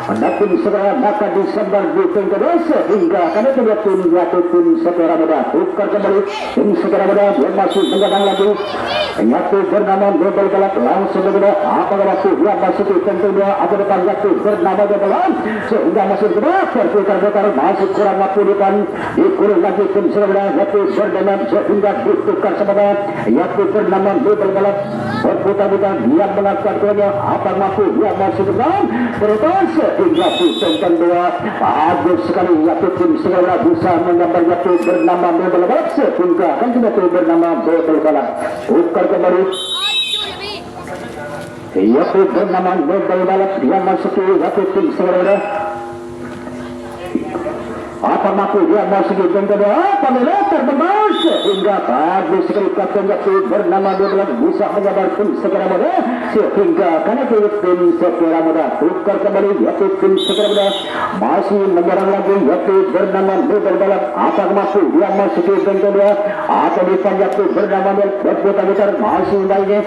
Adapun segera maka disebar di kedua sehingga karena tidak tim jatuh tim segera muda tukar kembali tim segera muda yang masih mengadang lagi jatuh bernama double balap langsung berbeda apakah waktu yang masuk di tim kedua atau depan jatuh bernama double balap sehingga masih kedua berputar-putar masih kurang waktu depan dikurung lagi tim segera muda jatuh bernama sehingga ditukar sebagai jatuh bernama double balap berputar-putar dia melakukan keduanya apa waktu yang masih depan berputar sehingga tim kedua bagus sekali jatuh tim segera bisa menggambar jatuh bernama double balap sehingga kan jatuh bernama double balap tukar kembali jatuh bernama double balap dia masuk jatuh tim segera apa mampu dia masuk di tim kedua pemilik terbang sehingga bagus sekali kapten jatuh bernama double balap bisa mengambar tim segera muda sehingga karena tim segera muda tukar kembali jatuh tim segera muda masih menyerang lagi jatuh bernama double balap apa mampu dia masuk di tim kedua atau di jatuh bernama berputar-putar masih lainnya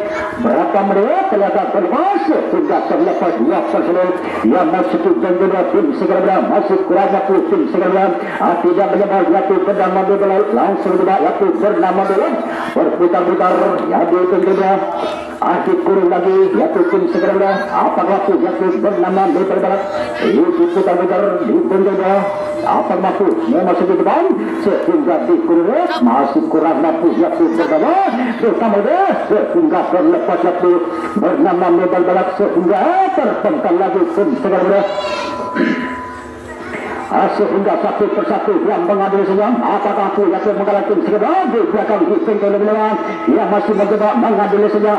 berapa menit ternyata terlepas sehingga terlepas dua personel dia masuk di tim kedua tim segera muda masih kurang waktu tim segera muda tidak menyebar jatuh bernama double balap langsung tidak jatuh bernama double berputar-putar jatuh tim kedua akhir kurung lagi jatuh tim segera muda apa waktu jatuh bernama double balap itu putar-putar di tim kedua apa mampu mau masuk di depan sehingga dikurung masih kurang mampu jatuh bernama pertama deh sehingga terlepas jatuh bernama double balap sehingga terpental lagi tim segera muda sehingga satu persatu yang mengambil senyum apakah aku yang mengalah tim segera di belakang di pintu lebaran yang masih mencoba mengambil senyum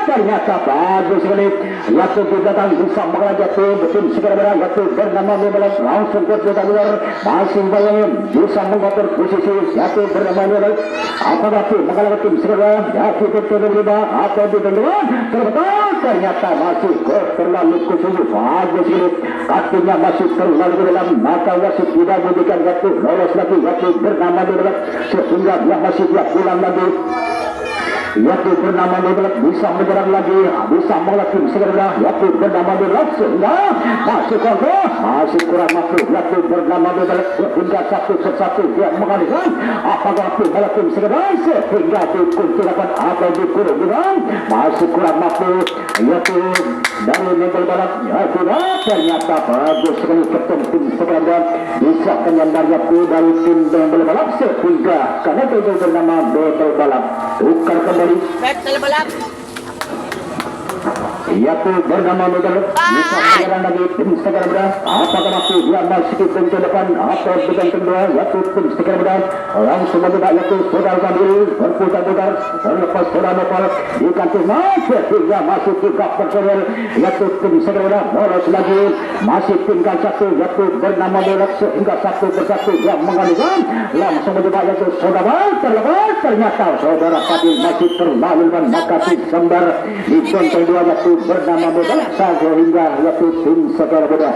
ternyata bagus sekali jatuh di belakang bisa mengalah jatuh tim segera jatuh bernama lebaran langsung ke luar masih bayangin bisa mengatur posisi jatuh bernama lebaran apakah aku mengalah tim segera jatuh ke lebaran atau di belakang ternyata masih terlalu khusus bagus sekali kakinya masih terlalu dalam maka wasit tidak memberikan waktu lolos lagi waktu bernama double sehingga dia masih dia pulang lagi yaitu bernama double bisa menyerang lagi bisa melakukan segera yaitu bernama double sehingga masih kurang waktu yaitu bernama double sehingga satu persatu dia mengalihkan apakah waktu melakukan segera sehingga dikunci dapat atau dikurung masih kurang waktu yaitu dari double balap yaitu ternyata bagus sekali ketemu segera bisa menyandar waktu dari tim double balap sehingga karena itu bernama double balap tukar kembali double balap yaitu bernama double bisa menyerang lagi tim segera muda apakah waktu dia masuk ke tim depan atau dengan kedua yaitu tim segera muda langsung mencoba yaitu saudara sambil berputar-putar terlepas saudara nopal di kantung sehingga masuk ke kap personel yaitu tim segera muda bolos lagi masih tinggal satu yaitu bernama double sehingga satu persatu yang mengalihkan langsung mencoba yaitu saudara terlepas ternyata saudara Fadil masih terlalu maka disembar di kantung dua yaitu bernama double sehingga yaitu tim segera muda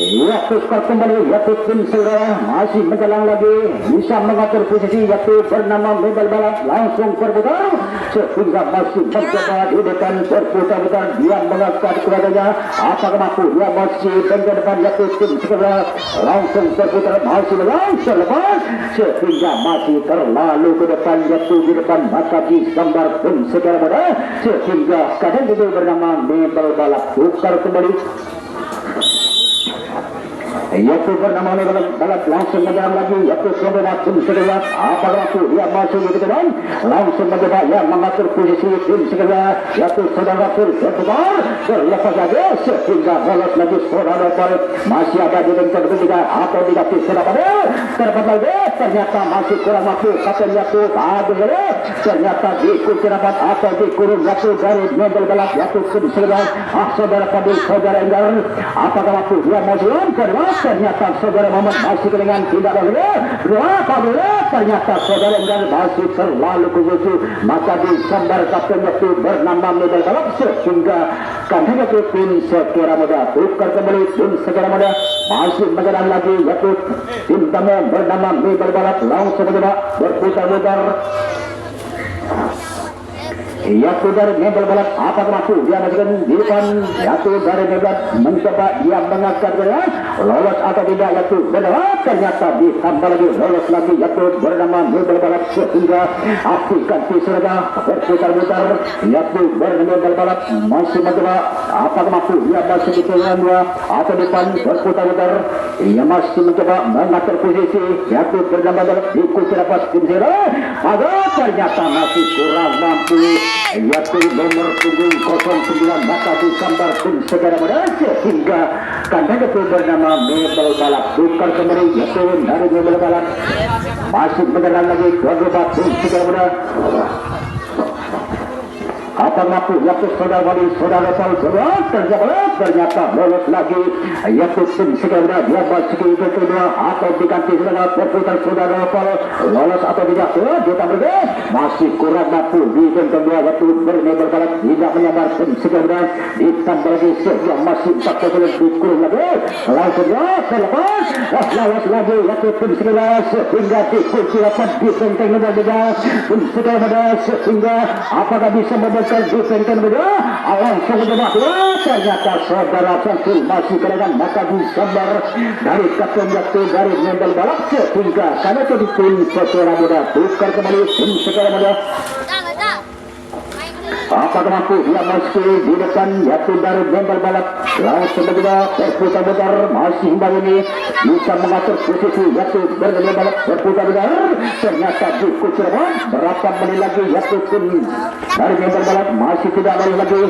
yaitu kembali yaitu tim segera masih menjalan lagi bisa mengatur posisi yaitu bernama double balap langsung berputar sehingga masih mencoba di depan berputar-putar dia melakukan kepadanya apakah mampu dia masih ke depan yaitu tim segera langsung berputar masih terlepas sehingga masih terlalu ke depan yaitu di depan maka disambar tim segera muda sehingga kadang itu bernama double balap tukar kembali yaitu bernama balap langsung menjalan lagi yaitu saudara tim segera apa waktu dia masuk ke depan langsung mencoba yang mengatur posisi tim segera yaitu saudara tim berputar terlepas lagi sehingga bolos lagi saudara Paul masih ada di lingkar ketiga atau di kaki saudara terlepas lagi ternyata masih kurang waktu kapten yaitu bagus ternyata dikunci rapat atau dikurung yaitu dari double balap yaitu tim segera saudara Fadil saudara Enggar apakah waktu dia masuk kedua ternyata saudara Muhammad masih dengan tidak berapa ternyata saudara Enggar masih terlalu khusus maka disambar kapten waktu bernama double balap sehingga karena itu tim segera muda tukar kembali tim segera muda masih menjalan lagi yaitu tim tamu bernama double balap langsung mencoba berputar-putar yaitu dari Mebel balap apa mampu dia masukkan di depan, yaitu dari Mebel mencoba dia mengangkat dia lolos atau tidak, yaitu benar ternyata ditambah lagi lolos lagi, yaitu bernama Mebel balap sehingga aktifkan sudah berputar-putar, yaitu bernama Mebel balap masih mencoba apa mampu dia masuk di tengah dua atau depan berputar-putar, ia masih mencoba mengatur posisi, yaitu bernama balap diikuti dapat tim zero, agar ternyata masih kurang mampu, yaitu nomor punggung 09 maka disambar tim segera muda sehingga kandang itu bernama Mebel balap bukan kembali, yaitu dari Mebel balap masih beneran lagi dua tim segera muda apa mampu, yaitu saudara Paul ternyata lolos lagi, yaitu tim segera dia masuk ke kedua atau diganti saudara berputar saudara Paul lolos atau tidak, kita berdua masih kurang mampu di game kedua, yaitu Mebel balap tidak menyabar tim segera ditambah lagi sehingga masih 4 dikurung lagi langsung terlepas lolos lagi, yaitu tim segera sehingga dikunci dapat di benteng nomor 3 tim segera sehingga apakah bisa memberikan di benteng kedua langsung mencoba, ternyata saudara Samsul masih kedengan maka disambar dari kapten jatuh dari Mebel balap sehingga karena itu tim segera muda tukar kembali tim segera muda apa mampu dia masuk di depan, yaitu dari Mebel balap langsung mencoba berputar-putar masih imbang ini bisa mengatur posisi, yaitu Mebel balap berputar-putar ternyata dikunci berapa menit lagi, yaitu tim dari Mebel balap masih tidak lagi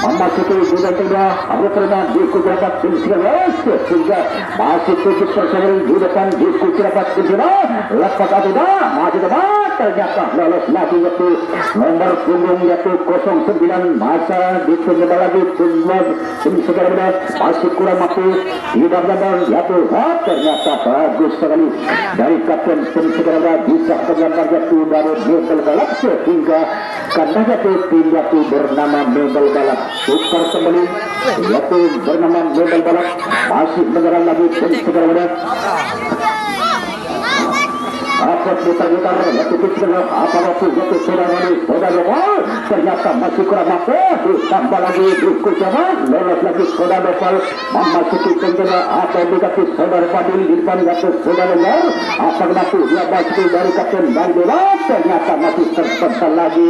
memasuki bulan kedua akhirnya dikunci dapat tim segera sehingga masih 7% di depan dikunci dapat tim segera lepas atau tidak masih tepat ternyata lolos lagi, yaitu nomor punggung yaitu 09 masa ditunda lagi tim segera muda masih kurang mampu tidak benar, yaitu ternyata bagus sekali dari kapten tim segera muda bisa tergambar yaitu dari Mebel balap sehingga karena yaitu tim yaitu bernama Mebel balap tukar kembali, yaitu bernama Mebel balap masih menyerang lagi tim segera muda apa putar-putar, yaitu segera apa waktu yaitu saudara ternyata masih kurang mampu ditambah lagi dikucapan lolos lagi saudara memasuki tenggara atau negatif saudara Fadil di depan, yaitu saudara Lor apa mampu dia masuk dari kapten dan dewa ternyata masih terpental lagi,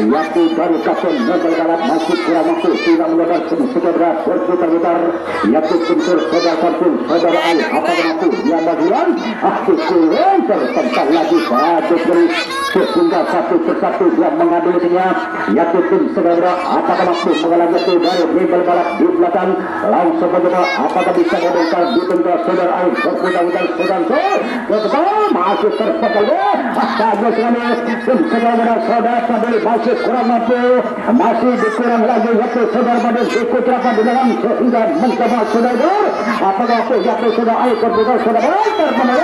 yaitu dari kapten Mebel balap masih kurang mampu tidak mendapat segera berputar-putar, yaitu unsur saudara Samsul saudara Ali apa mampu dia bagian kurang terpental lagi bagus dari sehingga satu persatu dia mengadilnya, yaitu tim segera apakah mampu mengalami itu dari Mebel balap di belakang langsung mencoba apakah bisa membongkar di tengah saudara Ali berputar-putar saudara masih terpental bagus sekali tim segera saudara Fadil masih kurang mampu masih dikurang lagi, yaitu saudara Fadil ikut rapat di dalam sehingga mencoba saudara apakah itu yaitu saudara Ali berputar saudara terpental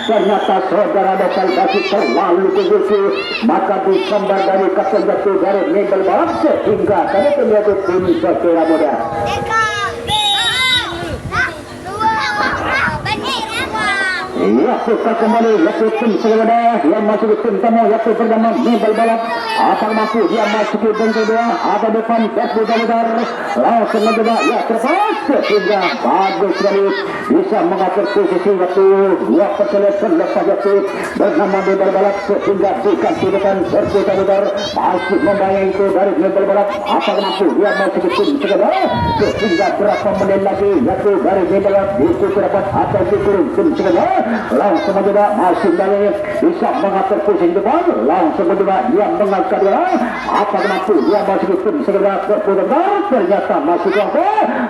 ternyata saudara Dokal masih terlalu tinggi maka disambar dari kapten jatuh dari Mebel balap sehingga kami terlihat tim segera muda ya tukar kembali, yaitu tim segera yang masuk ke tim tamu yaitu bernama Mebel balap apa mampu dia masuk ke benteng kedua ada depan berputar-putar langsung mencoba ya terpas sehingga bagus sekali bisa mengatur posisi, yaitu 2% lepas yaitu bernama Mebel balap sehingga diganti depan berputar-putar masih membayang itu dari Mebel balap apa mampu dia masuk ke tim segera sehingga berapa menit lagi, yaitu dari Mebel balap diikuti dapat atau dikurung tim segera langsung mencoba masih dari bisa mengatur posisi depan langsung mencoba dia mengangkat dia apa mampu dia masih tim segera berputar ternyata masih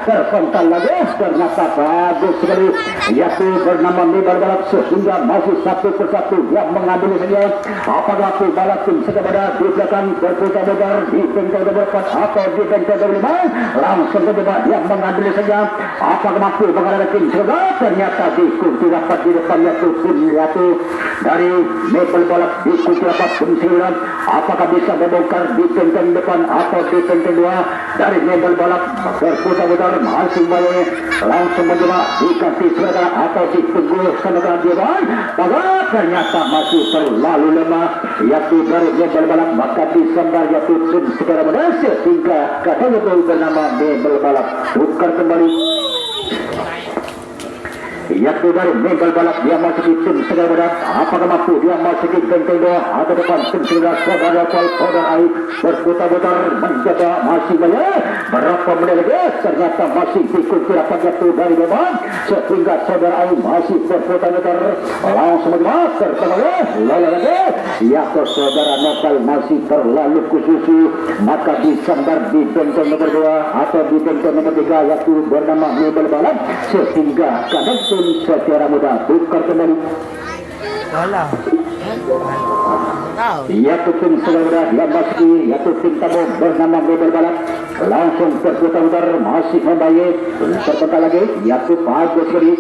terpental lagi ternyata bagus sekali, yaitu bernama Mebel balap sehingga masih satu persatu yang mengambil saja apa mampu balap tim segera di belakang berputar-putar di benteng berempat atau di benteng berlima langsung mencoba dia mengambil saja apa mampu mengalahkan tim segera ternyata diikuti dapat di depan yaitu tim yaitu dari Mebel balap diikuti dapat tim segera apakah bisa membongkar di benteng depan atau di benteng dua dari membel balap berputar-putar masing bayi langsung mencoba diganti serada atau ditunggu sementara dia bahwa ternyata masih terlalu lemah yakni dari membel balap maka disambar yaitu tim segera berhasil hingga katanya bernama membel balap tukar kembali yakni dari membel balap dia masuk di tim segera berat apakah mampu dia masuk di benteng dua atau depan tim segera saudara saudara air berputar-putar menjaga masih banyak berapa menit lagi ternyata masih dikunci rapat yakni dari depan sehingga saudara air masih berputar-putar langsung menjawab terkembali lalu lagi yakni saudara Nopal masih terlalu khususi maka disambar di benteng nomor 2 atau di benteng nomor 3 yakni bernama membel balap sehingga kadang secara mudah tukar kembali. Yaitu tim segera yang masih yaitu tim tamu bernama membel balap langsung berputar-putar masih membayar terpental lagi yaitu bagus sekali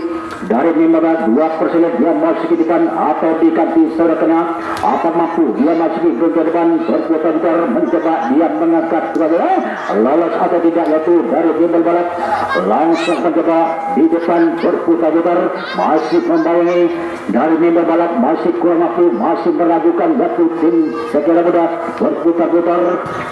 dari membel 2 personel yang masuk di depan atau di kaki saudara tengah apa mampu dia masuk di depan berputar-putar mencoba dia mengangkat sebagai lolos atau tidak yaitu dari membel balap langsung mencoba di depan berputar-putar masih membayar dari membel balap masih kurang mampu masih meragukan yaitu tim segera mudah berputar-putar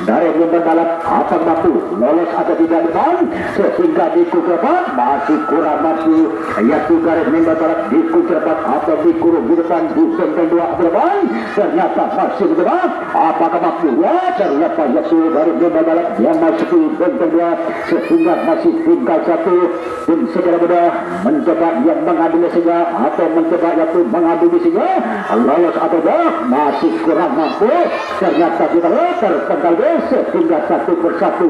dari membel balap apa mampu lolos atau tidak depan sehingga dikukuran masih kurang mampu yaitu garis membel balap dikukuran atau dikurung di depan di benteng 2 depan ternyata masih depan apakah mampu ya ternyata yaitu dari membel balap yang masuk di benteng 2 sehingga masih tinggal satu tim segera mudah mencoba yang mengadili saja atau mencoba yaitu mengadili saja lolos atau tidak masih kurang mampu ternyata kita terpental sehingga satu persatu.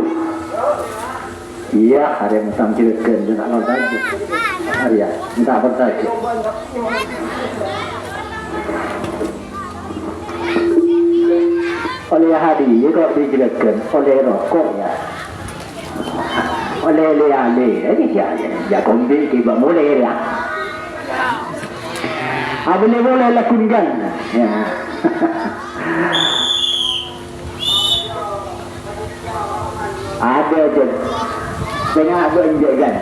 Iya, ada yang tampilkan dengan nonton hari ya, minta apa saja. Oleh hari kok dijelaskan oleh rokok ya, oleh leale ini ya kombi kita mulai ya. Boleh boleh lakukan ya. Ada je tengah berenjakan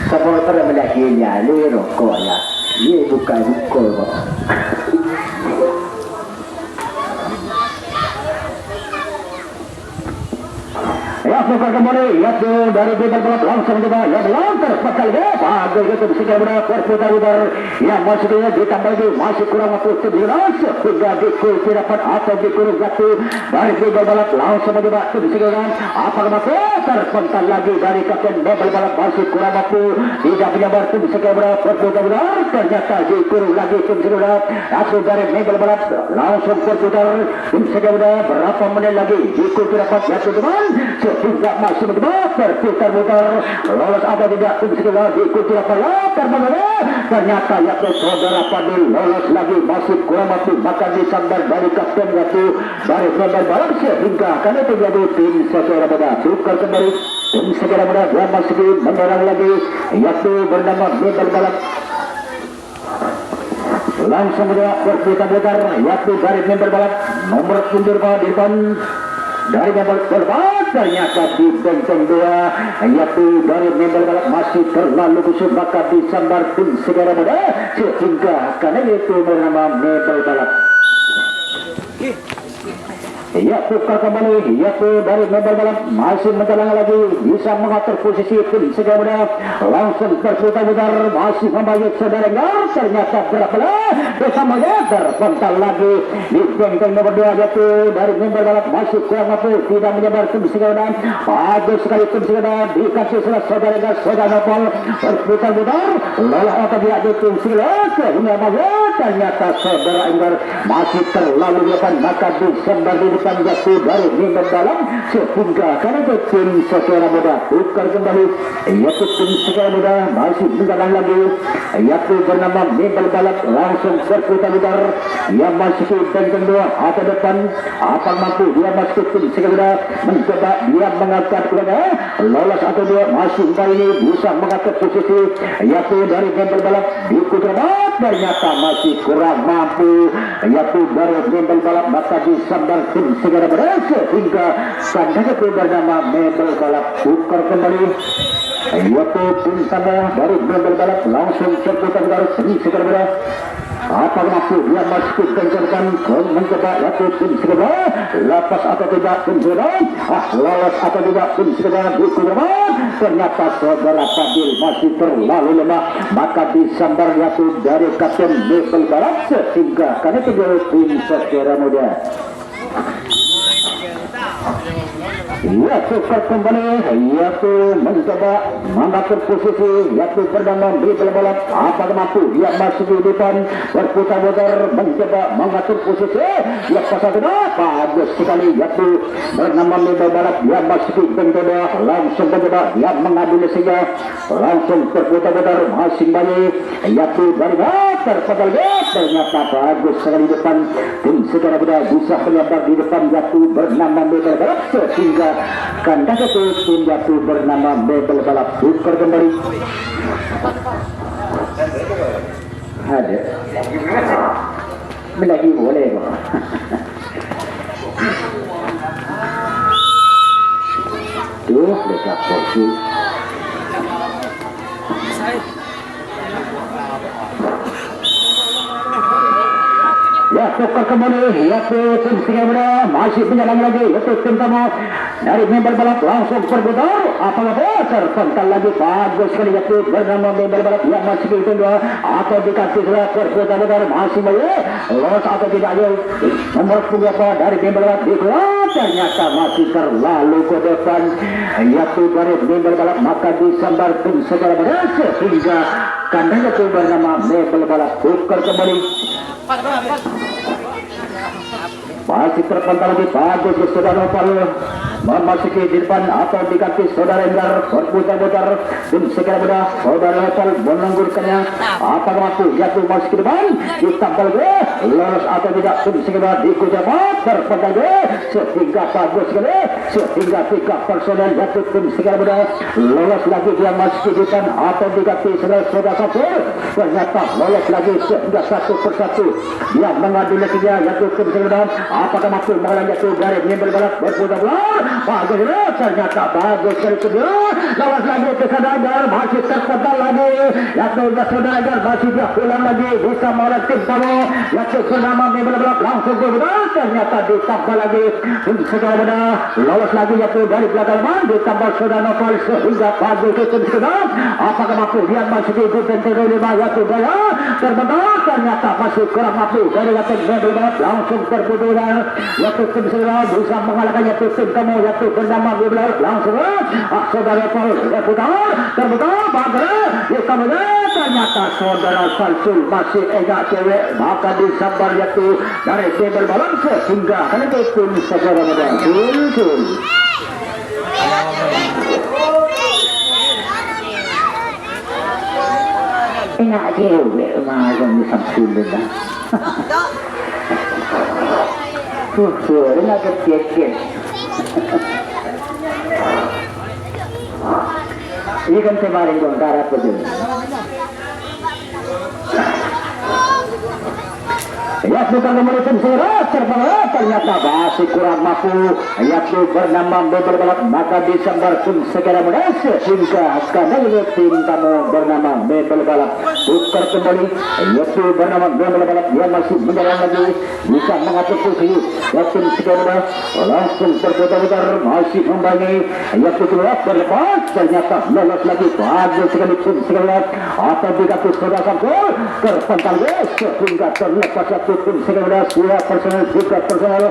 supporter melakinya le rokok ya ini bukan rokok ya tukar kembali yaitu dari benteng balap langsung juga yang melontar sekali bagus itu bisa berputar-putar yang masih ditambah lagi masih kurang mampu sebelas hingga dikunci dapat atau dikurung jatuh dari benteng balap langsung juga bisa apa mampu terpental lagi dari kapten benteng balap masih kurang mampu tidak menyabar tim bisa berputar-putar ternyata dikurung lagi tim bisa atau dari benteng balap langsung berputar tim bisa berapa menit lagi dikunci dapat jatuh teman tidak masih berputar-putar lolos atau tidak segera diikuti ternyata yakni saudara Padil lolos lagi masih kurang mampu maka disambar dari kapten yaitu dari membel balap sehingga karena terjadi tim segera muda tukar kembali tim segera muda yang masih menyerang lagi yaitu bernama membel balap langsung berputar-putar yaitu dari membel balap nomor mundur di depan dari membel balap ternyata di benteng 2 yaitu dari membel balap masih terlalu kusut maka disambar tim segera muda sehingga karena itu bernama membel balap ya tukar kembali yaitu dari membel balap masih menjalan lagi bisa mengatur posisi tim segera muda langsung berputar-putar masih membayar saudara ternyata berapa bersamanya terpental lagi di benteng nomor 2 yaitu dari membel balap masih kurang mampu tidak menyebar tim segera muda bagus sekali tim segera muda dikasih saudara Nopal berputar-putar lelah atau dia di tim segera sehingga ternyata saudara Enggar masih terlalu depan maka disambar di depan jatuh dari membel balap sehingga karena tim segera muda tukar kembali yaitu tim segera muda masih menjalan lagi yaitu bernama membel balap langsung berputar-putar yang masuk ke benteng 2 atau depan apa mampu dia masuk tim segera muda mencoba dia mengangkat kepada lolos atau dia masih kembali bisa mengangkat posisi yaitu dari membel balap dikukuran ternyata masih masih kurang mampu, yaitu dari mebel balap maka disambar tim segera berhasil hingga kandang itu bernama mebel balap tukar kembali, yaitu tim sama dari mebel balap langsung terputar dari tim segera berhasil. Apa mampu dia masuk kencangkan mencoba yaitu tim segera lepas atau tidak tim segera, lolos atau tidak tim segera dikurban, ternyata saudara Fadil masih terlalu lemah maka disambar yaitu dari kapten mebel balap sehingga karena itu tim segera muda. Ia tukar kembali, yaitu mencoba mengatur posisi, yaitu bernama mebel balap. Apa mampu dia masih di depan berputar-putar mencoba mengatur posisi. Ia pasal tidak bagus sekali, yaitu bernama mebel balap. Dia masih mencoba langsung mencoba dia mengambil sehingga langsung berputar-putar masing balik, yaitu dari meter padahal ternyata bagus sekali di depan tim segera muda bisa menyebar di depan yaitu bernama mebel balap sehingga kandang itu tim jatuh bernama mebel balap tukar kembali. Ada lagi boleh kok. Tuh dekat porsi. Ya tukar kembali, yaitu tim segera muda masih menyerang lagi, yaitu tim tamu dari mebel balap langsung berputar. Apa terpental lagi bagus sekali yaitu bernama mebel balap yang masih ditunda atau dikasih sudah berputar-putar masih banyak lolos atau tidak ada nomor apa dari mebel balap dikeluar ternyata masih terlalu ke depan yaitu dari mebel balap maka disambar tim segera muda sehingga kandang itu bernama mebel balap tukar kembali. Masih terpental lagi bagus ke saudara Nopal memasuki di depan atau diganti saudara Enggar berputar-putar tim segera muda saudara Nopal menanggurkannya apa mampu jatuh masuk ke depan ditampal ke lolos atau tidak tim segera dikujabat terpental ke sehingga bagus sekali sehingga 3 personel jatuh tim segera muda lolos lagi dia masuk di depan atau diganti saudara satu ternyata lolos lagi sehingga satu persatu dia mengadu lagi jatuh tim segera muda apakah mampu mengalang jatuh dari mebel balap berputar-putar bagus ternyata bagus sekali kedua lawas lagi ke Sadagar masih terpental lagi yaitu Sadagar masih dia pulang lagi bisa mengalang tim tamu yaitu bernama mebel balap langsung berputar ternyata ditambah lagi tim segera muda lawas lagi yaitu dari belakang man ditambah saudara Nopal sehingga bagus ke tim segera apakah mampu dia masih di benteng 5 yaitu Daya terbentuk ternyata masih kurang mampu dari yaitu mebel balap langsung terputar yaitu tim segera bisa mengalahkan yaitu tim kamu yaitu bernama mebel balap langsung saudara Paul terputar bagus kamu ternyata saudara Salsul masih enggak cewek maka disabar yaitu dari mebel balap sehingga kan itu tim segera muda Sul enggak cewek macam di Samsul dah enggak kecil ini kan kemarin dong darah betul ya bukan nomor tim segera ternyata masih kurang mampu yaitu bernama mebel balap maka disambar tim segera muda sehingga kandang ini tim tamu bernama mebel balap tukar kembali yaitu bernama mebel balap dia masih menyerang lagi bisa mengatur posisi yaitu segera muda langsung berputar-putar masih membangi yaitu keluar berlepas ternyata lolos lagi bagus sekali tim segera atau dikasih saudara Samsul terpental sehingga terlepas yaitu tim segera 2 personel 3 personel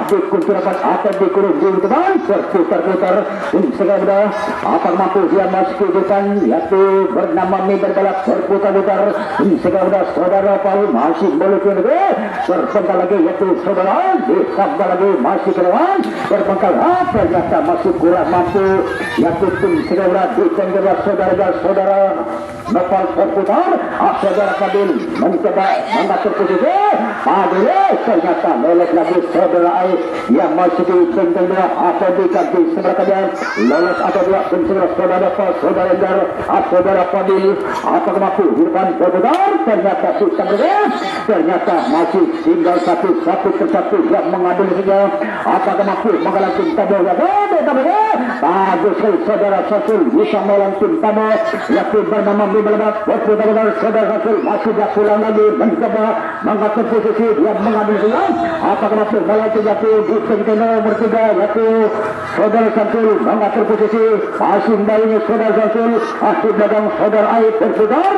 dikumpulkan atau dikurung di depan berputar-putar tim segera apa mampu dia masuk ke depan yaitu bernama mebel balap berputar-putar tim segera saudara Paul masih meluncur lagi terpental lagi yaitu saudara ditambah lagi masih ke depan terpental ternyata masih kurang mampu yaitu tim segera ditenggelam saudara Nopal berputar, saudara Fadil mencoba mengatur posisi. Fadil ternyata lolos lagi saudara Ai yang masih di benteng dua atau diganti sebelah kanan. Lolos atau dua benteng saudara saudara Endar, saudara Fadil. Apakah mampu di depan berputar? Ternyata bisa bergerak. Ternyata masih tinggal satu persatu yang mengambil saja. Apakah mampu mengalahkan tamu yang bagus sekali saudara Sasul bisa melangkin tamu yang bernama Bibelbat. Berputar saudara Sasul masih tak pulang lagi mencoba mengatur posisi yang mengambil saja. Apakah mampu melangkin jatuh di benteng nomor 3 yaitu saudara Sasul mengatur posisi masih baiknya saudara Sasul masih dagang saudara Aib berputar.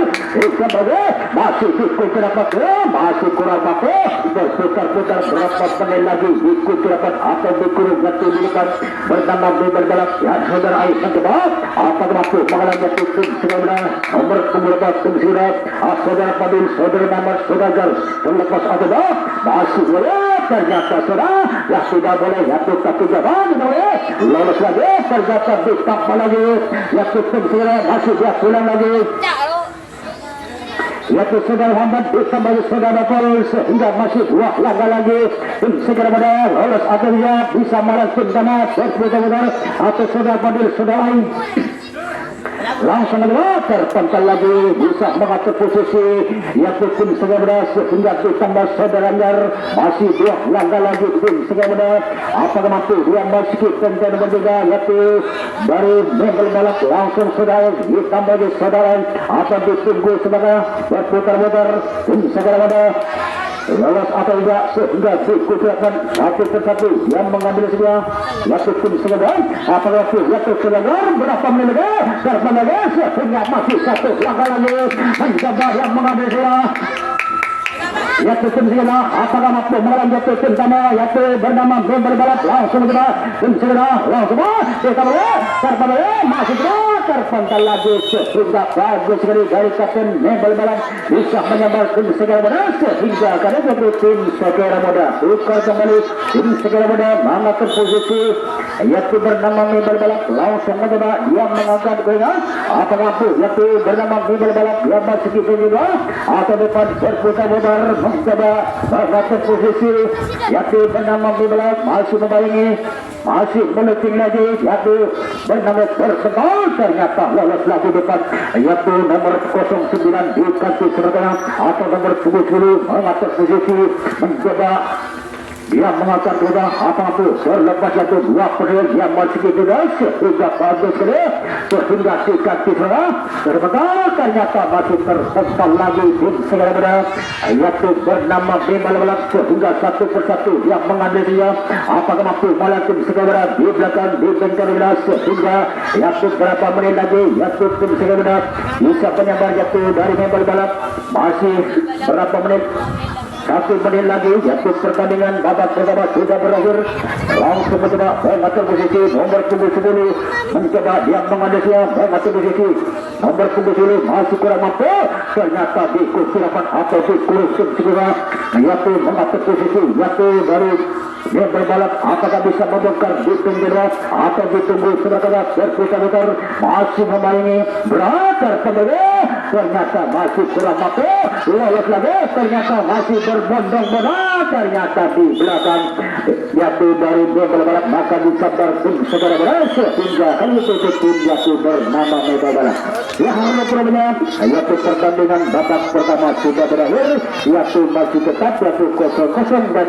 Masih ikut dapat masih kurang mampu berputar-putar berapa menit lagi ikut dapat atau dikurung jatuh di depan bernama Bibelbat ya saudara Aib mencoba apakah mampu mengalami jatuh segera nomor 14 surat saudara Fadil saudara Namar saudara terlepas atau masih boleh ternyata saudara ya sudah boleh jatuh satu jawaban boleh lolos lagi ternyata ditambah lagi ya tutup segera masih dia pulang lagi yaitu saudara Muhammad ditambah saudara Paul sehingga masih dua laga lagi tim segera pada lolos atau dia bisa melangkin dana berputar-putar atau saudara Fadil saudara Aib langsung terpental lagi bisa mengatur posisi yaitu tim segera sehingga ditambah saudara Andar masih dua laga lagi tim segera apakah mampu dia masih pentas nomor 3 yaitu dari Mebel Balap langsung saudara ditambah di saudara atau ditunggu sebagai berputar-putar tim segera pada lolos atau tidak sehingga dikumpulkan satu persatu yang mengambil sebuah yaitu tim segera apakah yaitu segera berapa menit lagi sehingga masih satu langkah lagi mencoba yang mengambil sebuah yaitu tim segera apakah mampu mengalami jatuh tim sama yaitu bernama Mebel Balap langsung segera tim segera langsung masih terpental lagi sehingga bagus sekali dari Kapten Mebel Balap bisa menyebar tim segera muda sehingga karena itu tim segera muda tukar kembali tim segera muda mengatur posisi yaitu bernama Mebel Balap langsung mencoba yang mengangkat goyang apa mampu yaitu bernama Mebel Balap yang masih di kedua atau depan berputar-putar mencoba mengatur posisi yaitu bernama Mebel Balap masih membayangi masih meleting lagi yaitu bernama Bersental ternyata lolos lagi depan yaitu nomor 09 diganti sebagai atau nomor 70 mengatur posisi mencoba dia mengangkat roda apa itu terlepas yaitu dua pemain yang masih tidak sehingga bagus sekali sehingga diganti sebelah terbentar ternyata masih terpental lagi tim segera pada yaitu bernama Mebel Balap sehingga satu persatu yang mengambil dia apakah mampu malah tim segera di belakang di bengkel sehingga yaitu berapa menit lagi yaitu tim segera bisa penyebar yaitu dari Mebel Balap masih berapa menit 1 menit lagi yaitu pertandingan babak pertama sudah berakhir langsung mencoba mengatur posisi nomor 10 mencoba dia mengadesnya mengatur posisi nomor 10 masih kurang mampu ternyata dikurang atau dikurang segera yaitu mengatur posisi yaitu dari Mebel Balap apakah bisa membongkar di pinggir atau ditunggu sebentar berputar-putar masih membayangi beratar kembali ternyata masih kurang mampu lolos lagi ternyata masih berbondong-bondong ternyata di belakang yaitu dari Mebel Balap maka disabar tim segera berhasil hingga kali itu tim yaitu bernama Mebel Balap yang hanya problemnya yaitu pertandingan babak pertama sudah berakhir yaitu masih tetap yaitu 0-0 dan